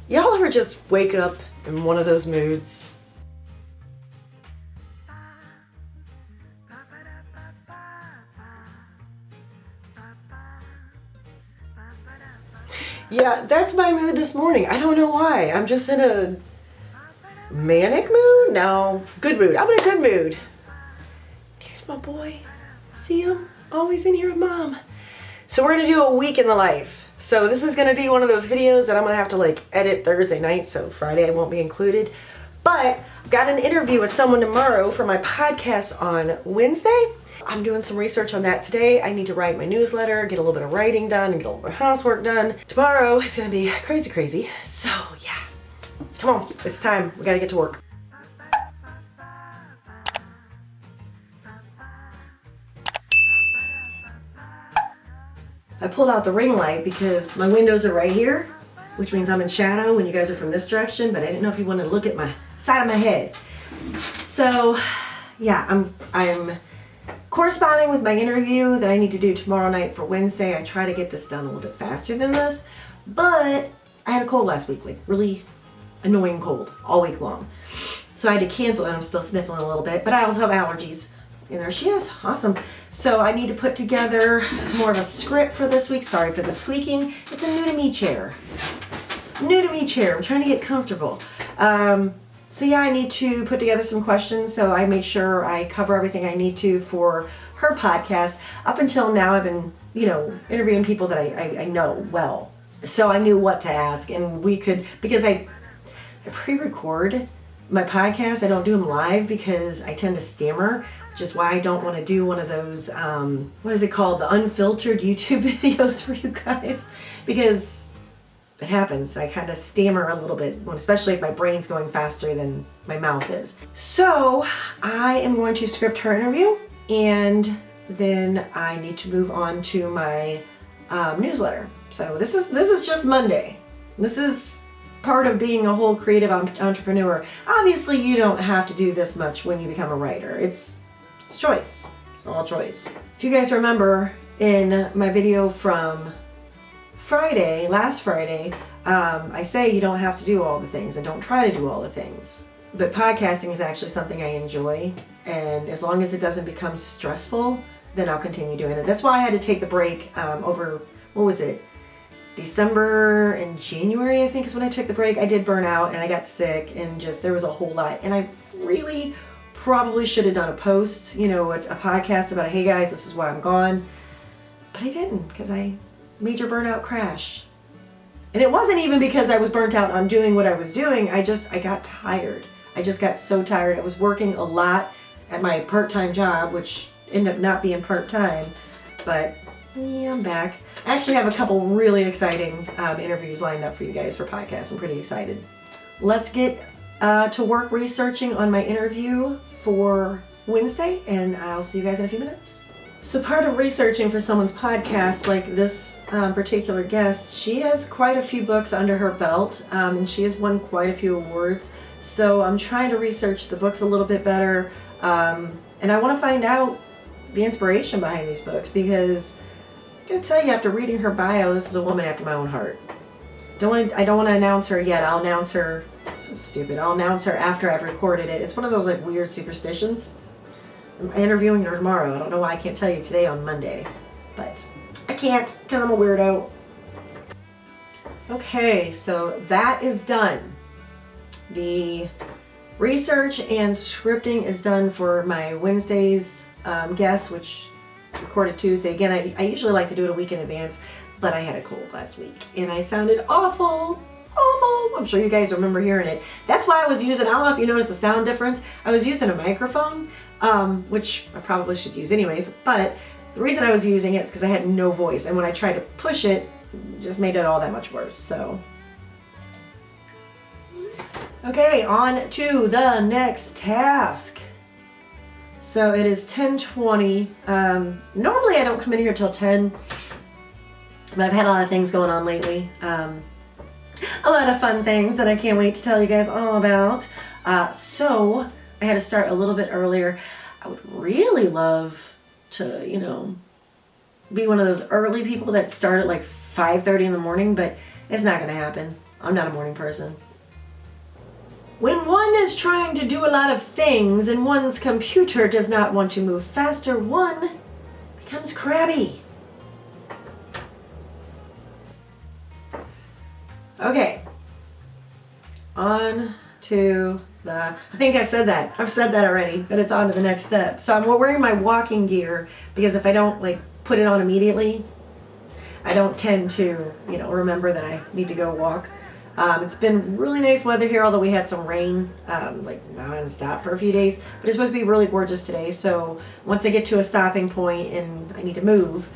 Y'all ever just wake up in one of those moods? Yeah, that's my mood this morning. I don't know why. I'm just in a manic mood? No, good mood. I'm in a good mood. Here's my boy. See him? Always in here with mom. So we're gonna do a week in the life. So this is gonna be one of those videos that I'm gonna have to like edit Thursday night, so Friday I won't be included. But I've got an interview with someone tomorrow for my podcast on Wednesday. I'm doing some research on that today. I need to write my newsletter, get a little bit of writing done, and get a little bit of housework done. Tomorrow is gonna be crazy. So yeah, come on, it's time. We gotta get to work. I pulled out the ring light because my windows are right here, which means I'm in shadow when you guys are from this direction, but I didn't know if you wanted to look at my side of my head. So yeah, I'm corresponding with my interview that I need to do tomorrow night for Wednesday. I try to get this done a little bit faster than this, but I had a cold last week, like really annoying cold all week long. So I had to cancel and I'm still sniffling a little bit, but I also have allergies. And there she is, awesome. So I need to put together more of a script for this week. Sorry for the squeaking. It's a new to me chair. New to me chair, I'm trying to get comfortable. So yeah, I need to put together some questions so I make sure I cover everything I need to for her podcast. Up until now, I've been, interviewing people that I know well. So I knew what to ask, and we could, because I pre-record my podcast. I don't do them live because I tend to stammer, which is why I don't want to do one of those, what is it called? The unfiltered YouTube videos for you guys, because it happens. I kind of stammer a little bit, especially if my brain's going faster than my mouth is. So I am going to script her interview, and then I need to move on to my newsletter. So this is just Monday. This is part of being a whole creative entrepreneur. Obviously, you don't have to do this much when you become a writer. It's choice. It's all choice. If you guys remember in my video from last Friday, I say you don't have to do all the things and don't try to do all the things. But podcasting is actually something I enjoy, and as long as it doesn't become stressful, then I'll continue doing it. That's why I had to take the break over, what was it? December and January, I think is when I took the break. I did burn out and I got sick, and just there was a whole lot. And I really probably should have done a post, a podcast about, hey guys, this is why I'm gone. But I didn't, because I major burnout crash. And it wasn't even because I was burnt out on doing what I was doing. I got tired. I just got so tired. I was working a lot at my part-time job, which ended up not being part-time, but yeah, I'm back. I actually have a couple really exciting interviews lined up for you guys for podcasts. I'm pretty excited. Let's get to work researching on my interview for Wednesday, and I'll see you guys in a few minutes. So part of researching for someone's podcast, like this particular guest, she has quite a few books under her belt, and she has won quite a few awards. So I'm trying to research the books a little bit better, and I want to find out the inspiration behind these books, because I'm going to tell you, after reading her bio, this is a woman after my own heart. I don't want to announce her yet. I'll announce her, so stupid, I'll announce her after I've recorded it. It's one of those like weird superstitions. I'm interviewing her tomorrow. I don't know why I can't tell you today on Monday, but I can't because I'm a weirdo. Okay, so that is done. The research and scripting is done for my Wednesday's guest, which is recorded Tuesday. Again, I usually like to do it a week in advance, but I had a cold last week and I sounded awful. I'm sure you guys remember hearing it. That's why I was using, I don't know if you noticed the sound difference. I was using a microphone, which I probably should use anyways, but the reason I was using it is because I had no voice, and when I tried to push it, just made it all that much worse. So okay, on to the next task. So it is 10:20. Normally I don't come in here till 10, but I've had a lot of things going on lately. A lot of fun things that I can't wait to tell you guys all about. So I had to start a little bit earlier. I would really love to, be one of those early people that start at like 5:30 in the morning, but it's not going to happen. I'm not a morning person. When one is trying to do a lot of things and one's computer does not want to move faster, one becomes crabby. Okay. On to I think I said that. I've said that already, that it's on to the next step. So I'm wearing my walking gear because if I don't like put it on immediately, I don't tend to, remember that I need to go walk. It's been really nice weather here, although we had some rain, like non-stop for a few days. But it's supposed to be really gorgeous today. So once I get to a stopping point and I need to move,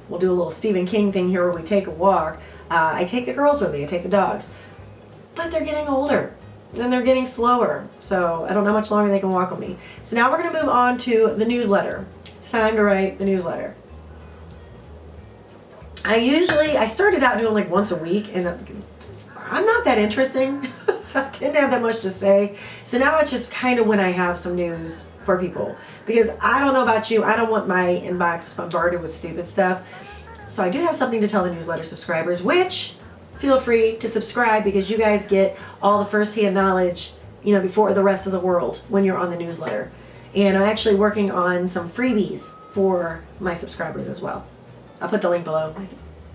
we'll do a little Stephen King thing here where we take a walk. I take the girls with me. I take the dogs. But they're getting older. And they're getting slower. So I don't know how much longer they can walk with me. So now we're going to move on to the newsletter. It's time to write the newsletter. I started out doing like once a week, and I'm not that interesting, so I didn't have that much to say. So now it's just kind of when I have some news for people, because I don't know about you, I don't want my inbox bombarded with stupid stuff. So I do have something to tell the newsletter subscribers, which feel free to subscribe because you guys get all the first-hand knowledge, before the rest of the world when you're on the newsletter. And I'm actually working on some freebies for my subscribers as well. I'll put the link below.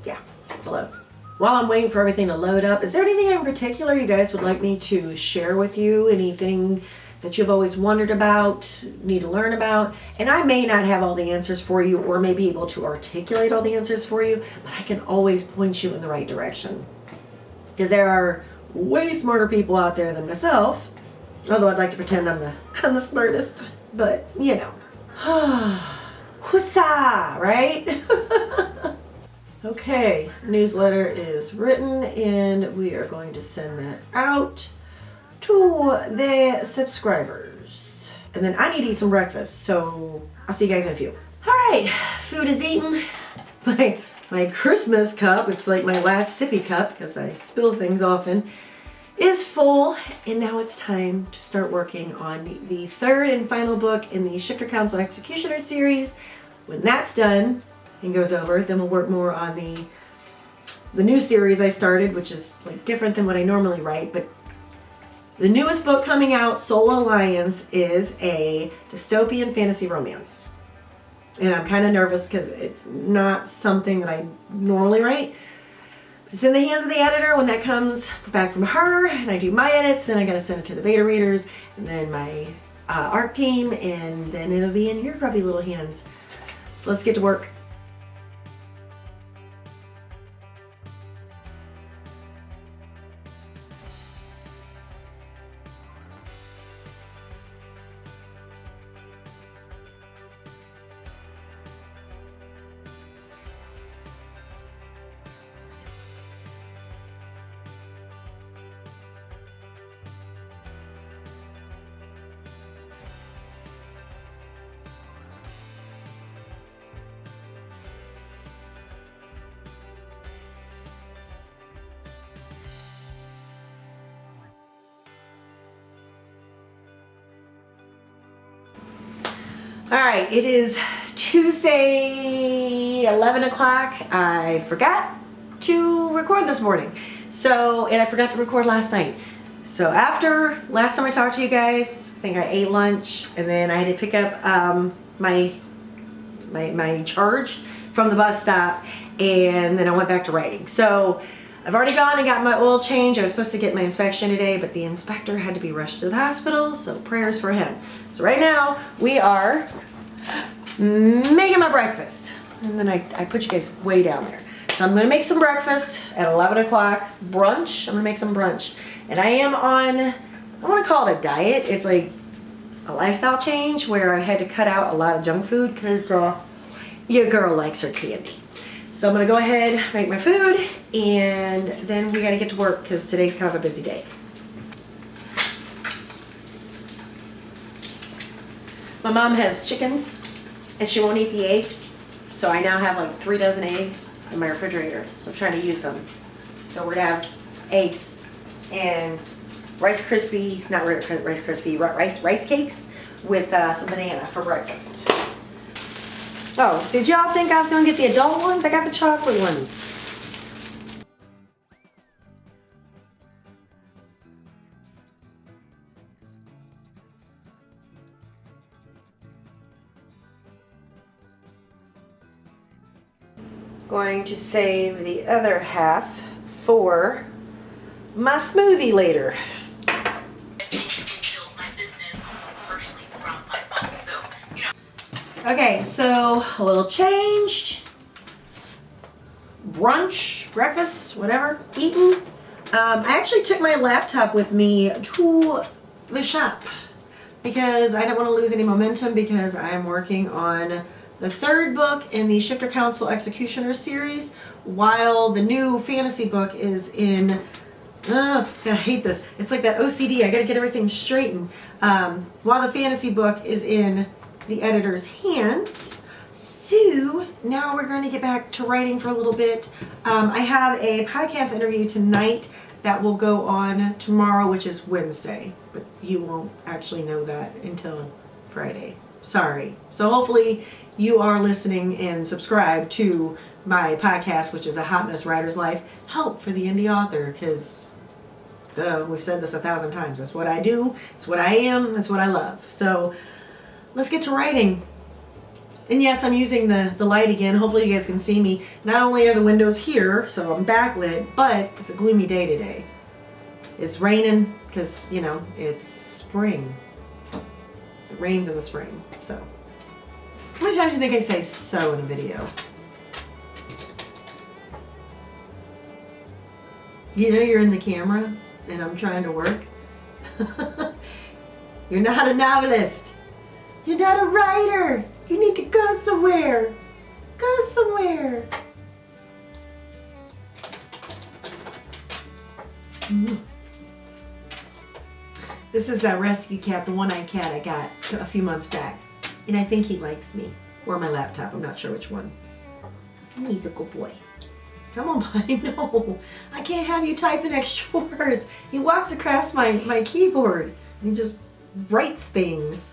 Yeah, below. While I'm waiting for everything to load up, is there anything in particular you guys would like me to share with you? Anything that you've always wondered about, need to learn about? And I may not have all the answers for you or may be able to articulate all the answers for you, but I can always point you in the right direction. Because there are way smarter people out there than myself, although I'd like to pretend I'm the smartest, but Hussa, right? Okay, newsletter is written and we are going to send that out to the subscribers. And then I need to eat some breakfast, so I'll see you guys in a few. All right, food is eaten. My Christmas cup, it's like my last sippy cup because I spill things often, is full, and now it's time to start working on the third and final book in the Shifter Council Executioner series. When that's done and goes over, then we'll work more on the new series I started, which is like different than what I normally write. But the newest book coming out, Soul Alliance, is a dystopian fantasy romance. And I'm kind of nervous because it's not something that I normally write. It's in the hands of the editor. When that comes back from her and I do my edits, then I gotta send it to the beta readers and then my art team, and then it'll be in your grubby little hands. So let's get to work. All right, it is Tuesday, 11 o'clock. I forgot to record this morning. And I forgot to record last night. So after last time I talked to you guys, I think I ate lunch and then I had to pick up my charge from the bus stop, and then I went back to writing. So I've already gone and got my oil change. I was supposed to get my inspection today, but the inspector had to be rushed to the hospital, so prayers for him. So right now, we are making my breakfast. And then I put you guys way down there. So I'm gonna make some breakfast at 11 o'clock, brunch. I'm gonna make some brunch. And I am on, I wanna call it a diet. It's like a lifestyle change where I had to cut out a lot of junk food because your girl likes her candy. So I'm gonna go ahead, make my food, and then we gotta get to work because today's kind of a busy day. My mom has chickens and she won't eat the eggs. So I now have like 3 dozen eggs in my refrigerator. So I'm trying to use them. So we're gonna have eggs and rice cakes with some banana for breakfast. Oh, did y'all think I was gonna get the adult ones? I got the chocolate ones. going to save the other half for my smoothie later. Okay, so a little changed. Brunch, breakfast, whatever, eaten. I actually took my laptop with me to the shop because I didn't want to lose any momentum because I'm working on the third book in the Shifter Council Executioner series while the new fantasy book is in, I hate this. It's like that OCD, I gotta get everything straightened. While the fantasy book is in the editor's hands. So now we're going to get back to writing for a little bit. I have a podcast interview tonight that will go on tomorrow, which is Wednesday, but you won't actually know that until Friday. Sorry. So hopefully you are listening and subscribe to my podcast, which is A Hot Mess Writer's Life, help for the indie author, because we've said this 1,000 times. That's what I do. It's what I am. That's what I love. So let's get to writing. And yes, I'm using the light again. Hopefully you guys can see me. Not only are the windows here, so I'm backlit, but it's a gloomy day today. It's raining because, you know, it's spring. It rains in the spring, so. How many times do you think I say so in a video? You know you're in the camera and I'm trying to work? You're not a novelist. You're not a writer. You need to go somewhere. Go somewhere. This is that rescue cat, the one-eyed cat I got a few months back. And I think he likes me. Or my laptop, I'm not sure which one. He's a good boy. Come on, buddy. No, I can't have you typing extra words. He walks across my keyboard and he just writes things.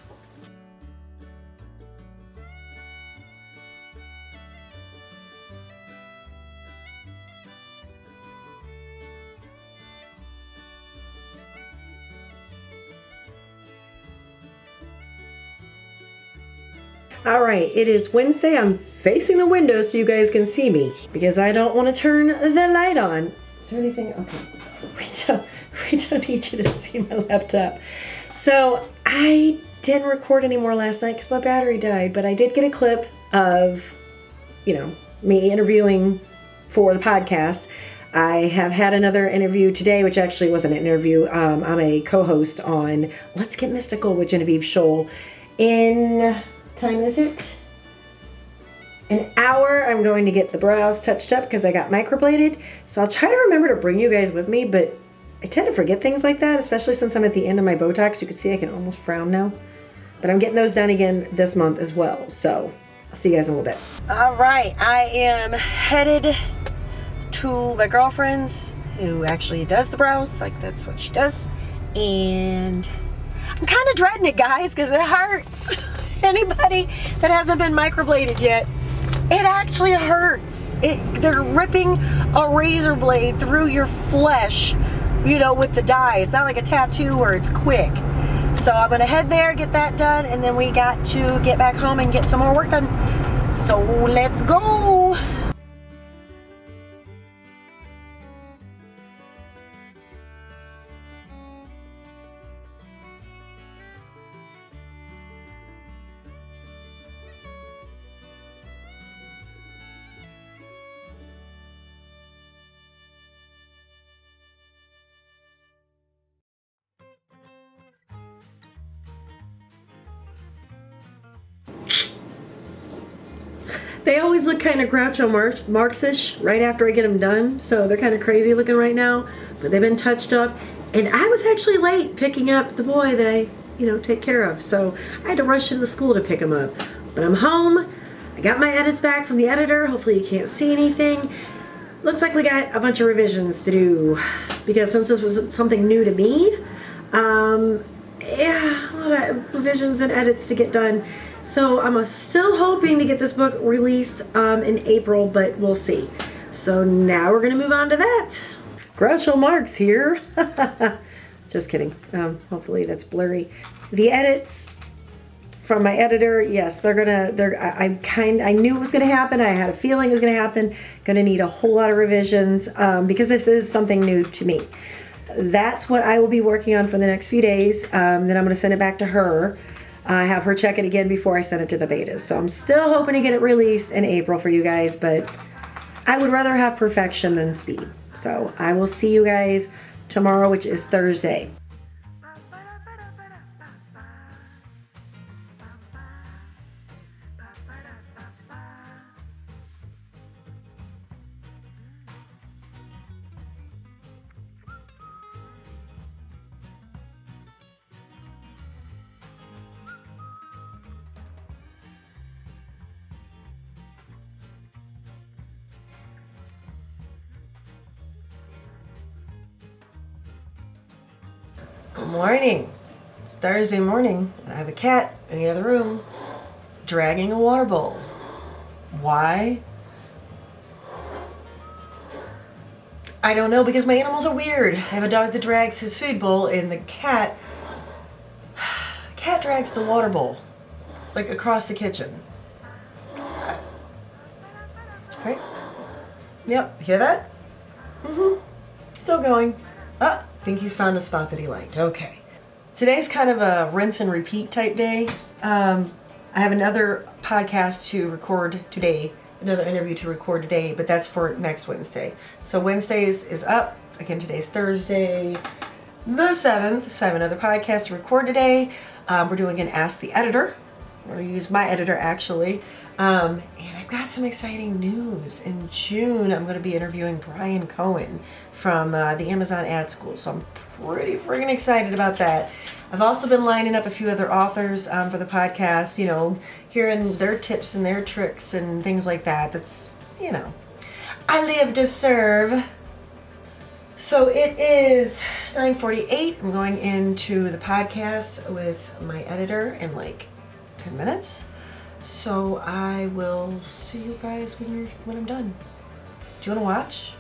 All right, it is Wednesday. I'm facing the window so you guys can see me because I don't want to turn the light on. Is there anything? Okay, we don't need you to see my laptop. So I didn't record anymore last night because my battery died, but I did get a clip of, you know, me interviewing for the podcast. I have had another interview today, which actually wasn't an interview. I'm a co-host on Let's Get Mystical with Genevieve Scholl. In time is it? An hour. I'm going to get the brows touched up because I got microbladed. So I'll try to remember to bring you guys with me, but I tend to forget things like that, especially since I'm at the end of my Botox. You can see I can almost frown now. But I'm getting those done again this month as well. So I'll see you guys in a little bit. All right, I am headed to my girlfriend's who actually does the brows. Like, that's what she does. And I'm kind of dreading it, guys, because it hurts. Anybody that hasn't been microbladed yet, it actually hurts. They're ripping a razor blade through your flesh, you know, with the dye. It's not like a tattoo where it's quick. So I'm gonna head there, get that done, and then we got to get back home and get some more work done. So let's go. They always look kind of Groucho Marx-ish right after I get them done, so they're kind of crazy looking right now, but they've been touched up. And I was actually late picking up the boy that I, you know, take care of, so I had to rush to the school to pick him up. But I'm home. I got my edits back from the editor. Hopefully you can't see anything. Looks like we got a bunch of revisions to do because since this was something new to me, yeah, a lot of revisions and edits to get done. So I'm still hoping to get this book released in April, but we'll see. So now we're gonna move on to that. Groucho Marx here. Just kidding. Hopefully that's blurry. The edits from my editor, yes, I knew it was gonna happen. I had a feeling it was gonna happen. Gonna need a whole lot of revisions because this is something new to me. That's what I will be working on for the next few days. Then I'm gonna send it back to her. Have her check it again before I send it to the betas. So I'm still hoping to get it released in April for you guys, but I would rather have perfection than speed. So I will see you guys tomorrow, which is Thursday. Good morning. It's Thursday morning and I have a cat in the other room dragging a water bowl. Why? I don't know, because my animals are weird. I have a dog that drags his food bowl and the cat drags the water bowl like across the kitchen. Right? Yep, hear that? Still going. I think he's found a spot that he liked. Okay. Today's kind of a rinse and repeat type day. I have another podcast to record today, another interview to record today, but that's for next Wednesday. So Wednesdays is up. Again, today's Thursday, the 7th. So I have another podcast to record today. We're doing an Ask the Editor. We're going to use my editor actually. And I've got some exciting news. In June, I'm going to be interviewing Brian Cohen from the Amazon Ad School. So I'm pretty friggin' excited about that. I've also been lining up a few other authors for the podcast, you know, hearing their tips and their tricks and things like that. That's, you know, I live to serve. So it is 9:48. I'm going into the podcast with my editor in like 10 minutes. So I will see you guys when I'm done. Do you want to watch?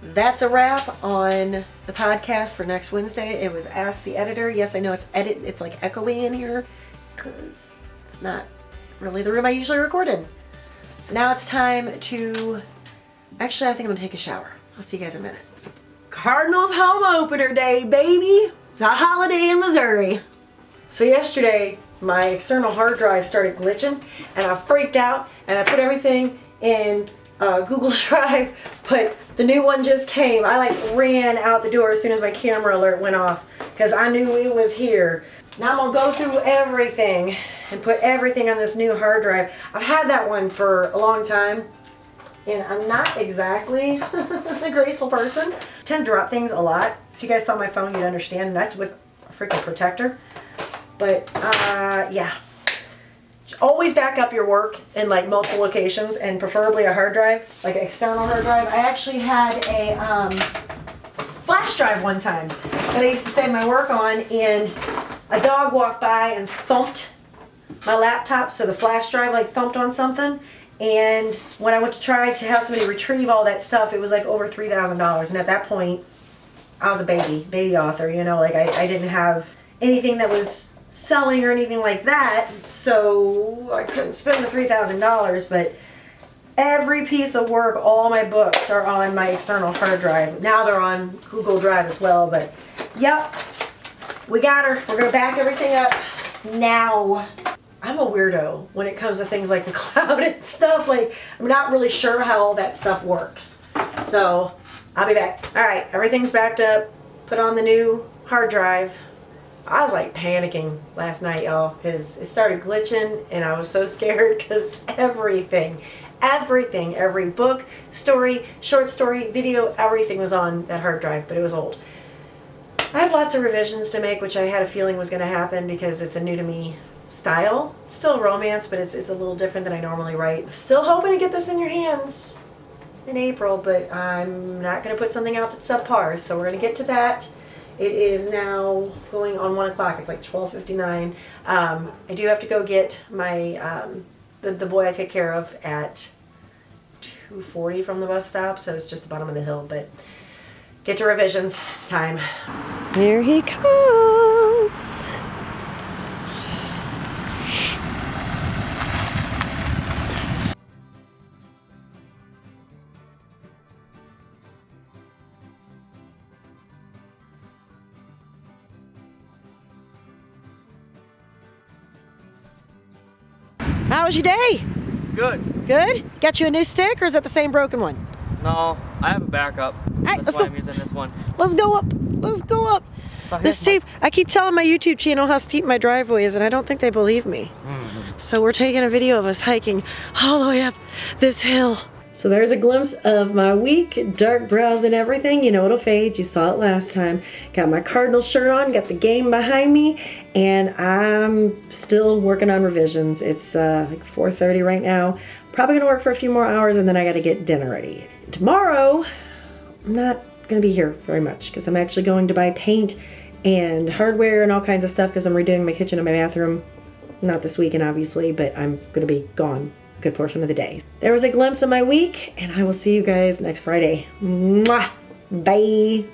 That's a wrap on the podcast for next Wednesday. It was Ask the Editor. Yes, I know it's like echoey in here because it's not really the room I usually record in. So now it's time to, actually I think I'm gonna take a shower. I'll see you guys in a minute. Cardinals home opener day, baby. It's a holiday in Missouri. So yesterday, my external hard drive started glitching and I freaked out and I put everything in Google Drive, but the new one just came. I like ran out the door as soon as my camera alert went off because I knew it was here. Now I'm gonna go through everything and put everything on this new hard drive. I've had that one for a long time and I'm not exactly a graceful person. I tend to drop things a lot. If you guys saw my phone, you'd understand, and that's with a freaking protector. But yeah. Always back up your work in like multiple locations and preferably a hard drive, like an external hard drive. I actually had a flash drive one time that I used to save my work on, and a dog walked by and thumped my laptop, so the flash drive like thumped on something, and when I went to try to have somebody retrieve all that stuff, it was like over $3,000, and at that point I was a baby author, you know, like I didn't have anything that was selling or anything like that, so I couldn't spend the $3,000, but every piece of work, all my books are on my external hard drive. Now they're on Google Drive as well, but yep, we got her. We're gonna back everything up now. I'm a weirdo when it comes to things like the cloud and stuff. Like, I'm not really sure how all that stuff works. So I'll be back. All right, everything's backed up. Put on the new hard drive. I was like panicking last night, y'all, because it started glitching and I was so scared because everything, every book, story, short story, video, everything was on that hard drive, but it was old. I have lots of revisions to make, which I had a feeling was going to happen because it's a new to me style. It's still romance, but it's a little different than I normally write. Still hoping to get this in your hands in April, but I'm not going to put something out that's subpar, so we're going to get to that. It is now going on 1 o'clock. It's like 12:59. I do have to go get my the boy I take care of at 2:40 from the bus stop, so it's just the bottom of the hill, but get to revisions. It's time. Here he comes. How was your day? Good. Good? Got you a new stick, or is that the same broken one? No, I have a backup. Alright, That's let's why go. I'm using this one. Let's go up. Let's go up. So This steep. I keep telling my YouTube channel how steep my driveway is, and I don't think they believe me. So we're taking a video of us hiking all the way up this hill. So there's a glimpse of my week, dark brows and everything. You know, it'll fade. You saw it last time. Got my Cardinal shirt on, got the game behind me, and I'm still working on revisions. It's like 4:30 right now. Probably gonna work for a few more hours, and then I gotta get dinner ready. Tomorrow, I'm not gonna be here very much because I'm actually going to buy paint and hardware and all kinds of stuff because I'm redoing my kitchen and my bathroom. Not this weekend, obviously, but I'm gonna be gone a good portion of the day. There was a glimpse of my week, and I will see you guys next Friday. Mwah! Bye!